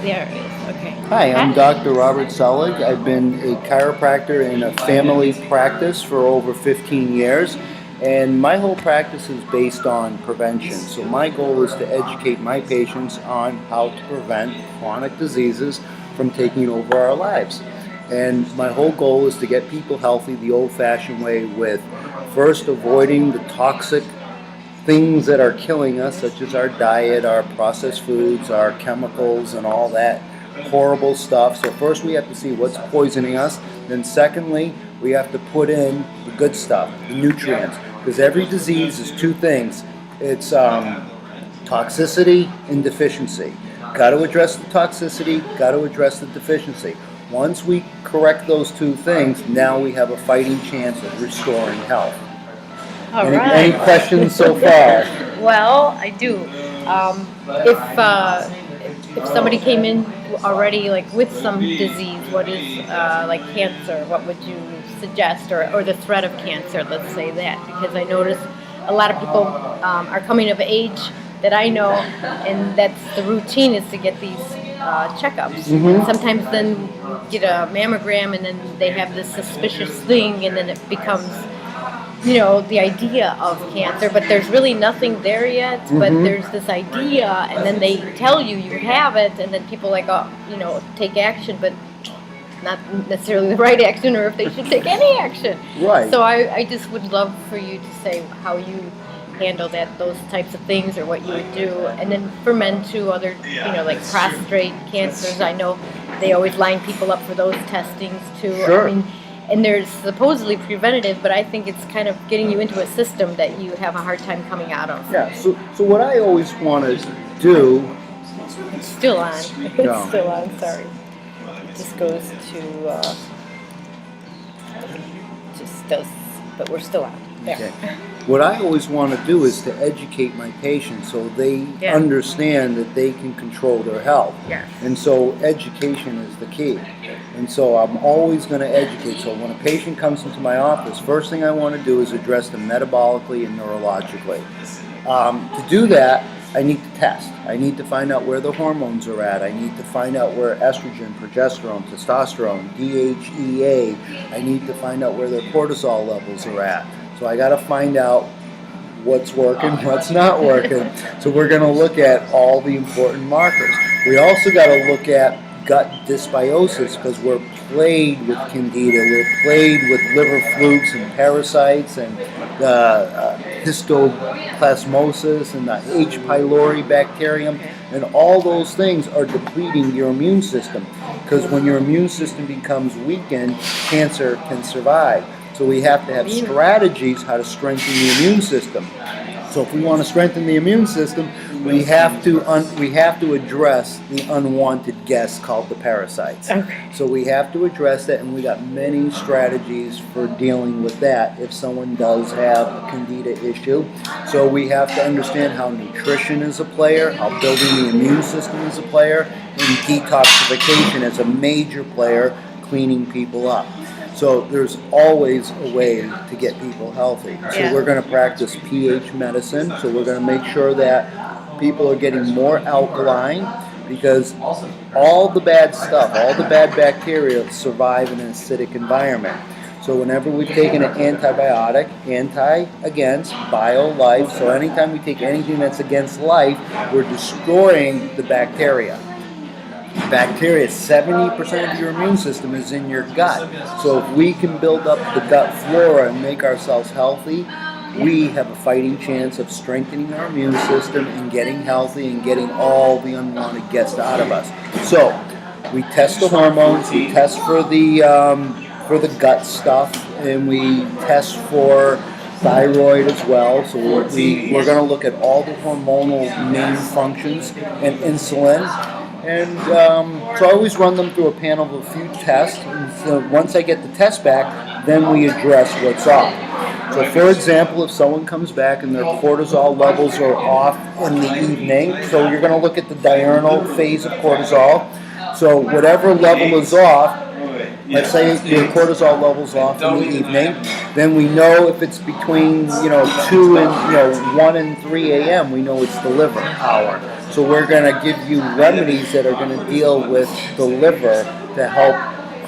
There it is. Okay. Hi, I'm Dr. Robert Selig. I've been a chiropractor in a family practice for over 15 years, and my whole practice is based on prevention. So my goal is to educate my patients on how to prevent chronic diseases from taking over our lives. And my whole goal is to get people healthy the old-fashioned way, with first avoiding the toxic things that are killing us, such as our diet, our processed foods, our chemicals, and all that horrible stuff. So first we have to see what's poisoning us. Then secondly, we have to put in the good stuff, the nutrients. Because every disease is two things. It's toxicity and deficiency. Got to address the toxicity, got to address the deficiency. Once we correct those two things, now we have a fighting chance of restoring health. All Any, right. any questions so far? Well, I do. If somebody came in already like with some disease, what is like cancer? What would you suggest, or the threat of cancer? Let's say that, because I notice a lot of people are coming of age that I know, and that's the routine is to get these checkups. Mm-hmm. And sometimes then get a mammogram, and then they have this suspicious thing, and then it becomes, the idea of cancer, but there's really nothing there yet. Mm-hmm. But there's this idea, and then they tell you have it, and then people take action, but not necessarily the right action, or if they should take any action. Right. So I just would love for you to say how you handle those types of things, or what you would do. And then for men too, other, like prostate cancers, I know they always line people up for those testings too. Sure. I mean, and there's supposedly preventative, but I think it's kind of getting you into a system that you have a hard time coming out of. Yeah, so what I always want to do... It's still on. It's No. still on, sorry. It just goes to, just does, but we're still on. There. Okay. What I always want to do is to educate my patients so they Yeah. understand that they can control their health. Yes. And so education is the key. And so I'm always going to educate. So when a patient comes into my office, first thing I want to do is address them metabolically and neurologically. To do that, I need to test. I need to find out where the hormones are at. I need to find out where estrogen, progesterone, testosterone, DHEA. I need to find out where their cortisol levels are at. So I got to find out what's working, what's not working. So we're going to look at all the important markers. We also got to look at gut dysbiosis, because we're plagued with candida, we're plagued with liver flukes and parasites and histoplasmosis and the H. pylori bacterium, and all those things are depleting your immune system, because when your immune system becomes weakened, cancer can survive. So we have to have strategies how to strengthen the immune system. So if we want to strengthen the immune system, we have to address the unwanted guests called the parasites. Okay. So we have to address that, and we got many strategies for dealing with that if someone does have a candida issue. So we have to understand how nutrition is a player, how building the immune system is a player, and detoxification is a major player, cleaning people up. So there's always a way to get people healthy. So Yeah. we're going to practice pH medicine. So we're going to make sure that people are getting more alkaline, because all the bad stuff, all the bad bacteria survive in an acidic environment. So whenever we've taken an antibiotic, against bio-life, so anytime we take anything that's against life, we're destroying the bacteria. Bacteria, 70% of your immune system is in your gut. So if we can build up the gut flora and make ourselves healthy, we have a fighting chance of strengthening our immune system and getting healthy and getting all the unwanted guests out of us. So we test the hormones, we test for the gut stuff, and we test for thyroid as well. So we're going to look at all the hormonal main functions and insulin. And so I always run them through a panel of a few tests. And so once I get the test back, then we address what's off. So for example, if someone comes back and their cortisol levels are off in the evening, so you're going to look at the diurnal phase of cortisol. So whatever level is off, let's say your cortisol levels off in the evening, then we know if it's between 2 and 1 and 3 a.m. we know it's the liver hour. So we're going to give you remedies that are going to deal with the liver to help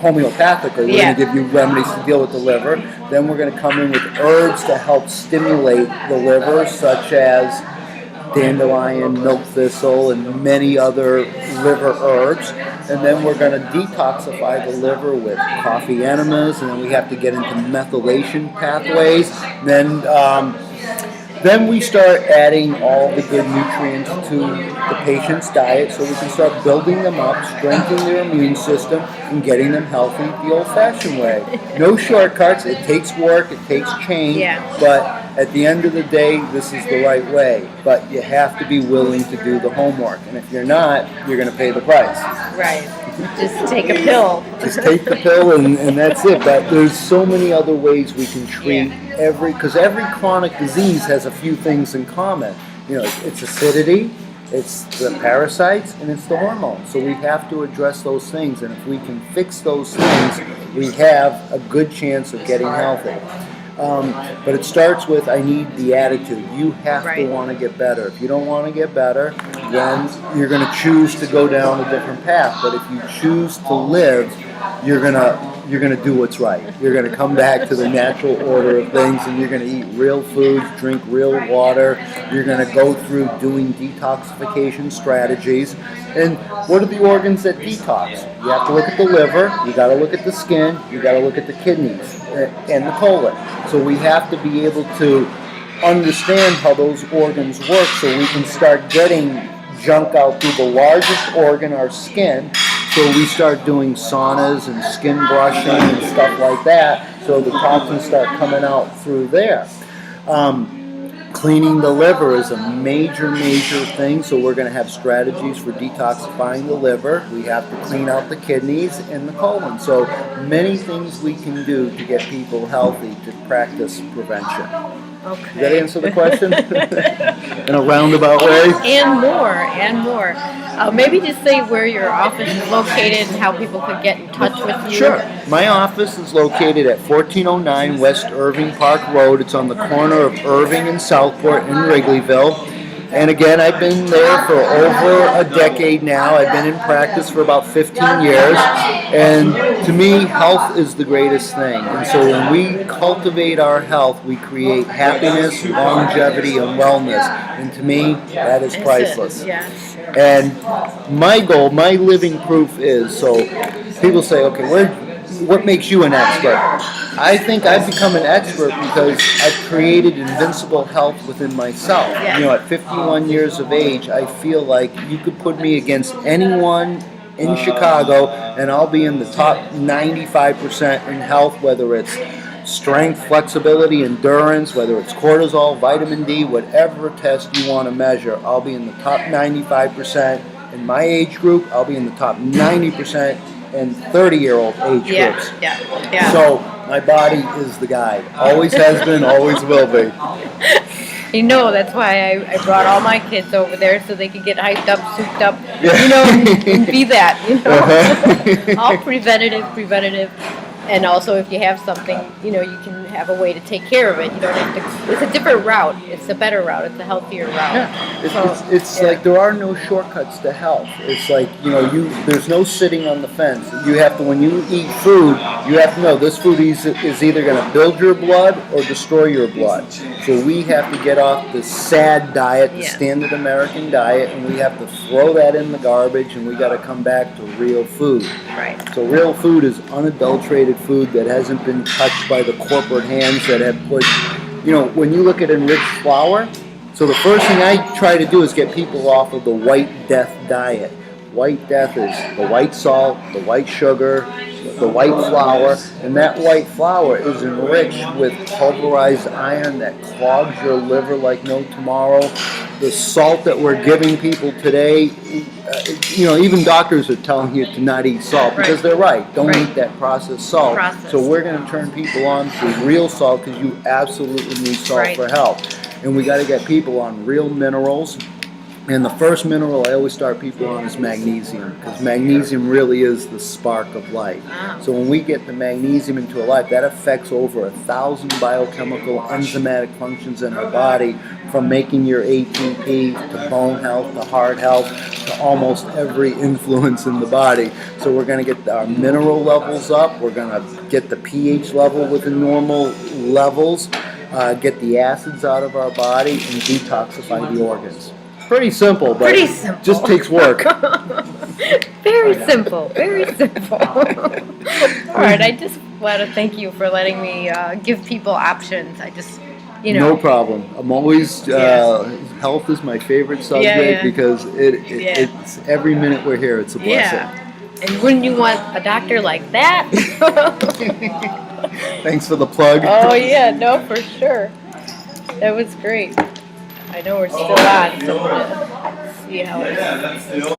homeopathically. We're going to give you remedies to deal with the liver. Then we're going to come in with herbs to help stimulate the liver, such as dandelion, milk thistle, and many other liver herbs. And then we're going to detoxify the liver with coffee enemas, and then we have to get into methylation pathways. Then we start adding all the good nutrients to the patient's diet so we can start building them up, strengthening their immune system, and getting them healthy the old-fashioned way. No shortcuts. It takes work. It takes change. But at the end of the day, this is the right way. But you have to be willing to do the homework. And if you're not, you're going to pay the price. Right. Just take a pill. Just take the pill and that's it. But there's so many other ways we can treat because every chronic disease has a few things in common. You know, it's acidity, it's the parasites, and it's the hormones. So we have to address those things. And if we can fix those things, we have a good chance of getting healthy. But it starts with, I need the attitude. You have to want to get better. If you don't want to get better, then you're going to choose to go down a different path. But if you choose to live, you're going to do what's right. You're going to come back to the natural order of things, and you're going to eat real foods, drink real water. You're going to go through doing detoxification strategies. And what are the organs that detox? You have to look at the liver, you got to look at the skin, you got to look at the kidneys and the colon. So we have to be able to understand how those organs work so we can start getting junk out through the largest organ, our skin. So we start doing saunas and skin brushing and stuff like that, so the toxins start coming out through there. Cleaning the liver is a major thing, so we're going to have strategies for detoxifying the liver. We have to clean out the kidneys and the colon. So many things we can do to get people healthy to practice prevention. Okay. Does that answer the question in a roundabout way? And more. Maybe just say where your office is located and how people could get in touch with you. Sure. My office is located at 1409 West Irving Park Road. It's on the corner of Irving and Southport in Wrigleyville. And again, I've been there for over a decade now. I've been in practice for about 15 years. And to me, health is the greatest thing. And so when we cultivate our health, we create happiness, longevity, and wellness. And to me, that is priceless. And my goal, my living proof is, so people say, okay, what makes you an expert? I think I've become an expert because I've created invincible health within myself. You know, at 51 years of age, I feel like you could put me against anyone in Chicago and I'll be in the top 95% in health, whether it's strength, flexibility, endurance, whether it's cortisol, vitamin D, whatever test you want to measure, I'll be in the top 95%. In my age group, I'll be in the top 90% in 30-year-old age groups. So my body is the guide. Always has been, always will be. You know, that's why I brought all my kids over there so they could get hyped up, souped up, you know, and be that, you know. All preventative. And also, if you have something, you know, you can have a way to take care of it. You don't have to. It's a different route. It's a better route. It's a healthier route. It's like there are no shortcuts to health. It's like, you know, there's no sitting on the fence. You have to, when you eat food, you have to know this food is either going to build your blood or destroy your blood. So we have to get off the SAD diet, the standard American diet, and we have to throw that in the garbage, and we got to come back to real food. Right. So real food is unadulterated food that hasn't been touched by the corporate hands that have put, you know, when you look at enriched flour, so the first thing I try to do is get people off of the white death diet. White death is the white salt, the white sugar, the white flour, and that white flour is enriched with pulverized iron that clogs your liver like no tomorrow. The salt that we're giving people today, you know, even doctors are telling you to not eat salt because they're right. Don't eat that processed salt. So we're going to turn people on to real salt because you absolutely need salt for health. And we got to get people on real minerals, And the first mineral I always start people on is magnesium, because magnesium really is the spark of life. So when we get the magnesium into our life, that affects over 1,000 biochemical enzymatic functions in our body, from making your ATP to bone health to heart health to almost every influence in the body. So we're going to get our mineral levels up. We're going to get the pH level within normal levels, get the acids out of our body, and detoxify the organs. Pretty simple, but Pretty simple. just takes work. Very simple, very simple. All right, I just want to thank you for letting me give people options. I just, No problem. I'm always, health is my favorite subject because it's every minute we're here, it's a blessing. Yeah. And wouldn't you want a doctor like that? Thanks for the plug. Oh, yeah, no, for sure. That was great. I know we're still on, so we're going to see how it is.